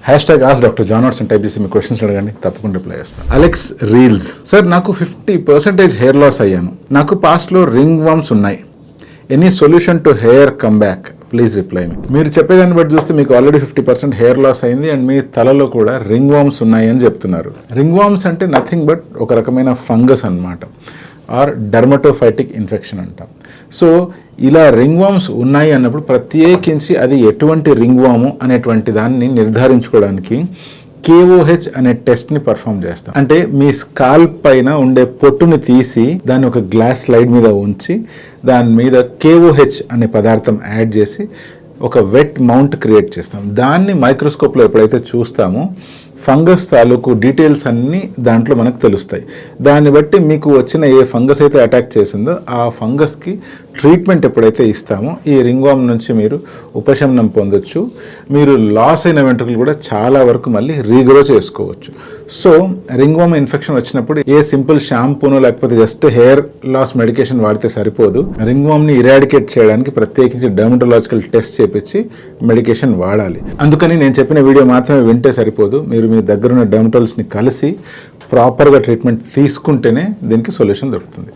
#ask Dr. John Watson type చేసి మీ questions అడగండి, తప్పకుండా రిప్లై చేస్తాను. అలెక్స్ రీల్స్, సార్ నాకు 50% హెయిర్ లాస్ అయ్యాను, నాకు పాస్ట్లో రింగ్ వామ్స్ ఉన్నాయి, any solution to hair come back, please reply me. మీరు చెప్పేదాన్ని బట్టి చూస్తే మీకు ఆల్రెడీ 50% హెయిర్ లాస్ అయింది అండ్ మీ తలలో కూడా రింగ్ వామ్స్ ఉన్నాయి అని చెప్తున్నారు. రింగ్ వామ్స్ అంటే నథింగ్ బట్ ఒక రకమైన ఫంగస్ అన్నమాట, ఆర్ డర్మటోఫైటిక్ ఇన్ఫెక్షన్ అంటాం. సో ఇలా రింగ్ వామ్స్ ఉన్నాయి అన్నప్పుడు ప్రత్యేకించి అది ఎటువంటి రింగ్ వాము అనేటువంటి దాన్ని నిర్ధారించుకోవడానికి KOH అనే టెస్ట్ని పర్ఫామ్ చేస్తాం. అంటే మీ స్కాల్ప్ పైన ఉండే పొట్టుని తీసి దాన్ని ఒక గ్లాస్ స్లైడ్ మీద ఉంచి దాని మీద KOH అనే పదార్థం యాడ్ చేసి ఒక వెట్ మౌంట్ క్రియేట్ చేస్తాం. దాన్ని మైక్రోస్కోప్లో ఎప్పుడైతే చూస్తామో ఫంగస్ తాలూకు డీటెయిల్స్ అన్నీ దాంట్లో మనకు తెలుస్తాయి. దాన్ని బట్టి మీకు వచ్చిన ఏ ఫంగస్ అయితే అటాక్ చేసిందో ఆ ఫంగస్కి ట్రీట్మెంట్ ఎప్పుడైతే ఇస్తామో ఈ రింగ్ వామ్ నుంచి మీరు ఉపశమనం పొందొచ్చు. మీరు లాస్ అయిన వెంట్రుకలు కూడా చాలా వరకు మళ్ళీ రీగ్రో చేసుకోవచ్చు. సో రింగ్ వామ్ ఇన్ఫెక్షన్ వచ్చినప్పుడు ఏ సింపుల్ షాంపూనో లేకపోతే జస్ట్ హెయిర్ లాస్ మెడికేషన్ వాడితే సరిపోదు. రింగ్ వామ్ని ఇరాడికేట్ చేయడానికి ప్రత్యేకించి డర్మటోలాజికల్ టెస్ట్ చేపించి మెడికేషన్ వాడాలి. అందుకని నేను చెప్పిన వీడియో మాత్రమే వింటే సరిపోదు, మీరు మీ దగ్గరున్న డర్మటాలజిస్ట్ని కలిసి ప్రాపర్గా ట్రీట్మెంట్ తీసుకుంటేనే దీనికి సొల్యూషన్ దొరుకుతుంది.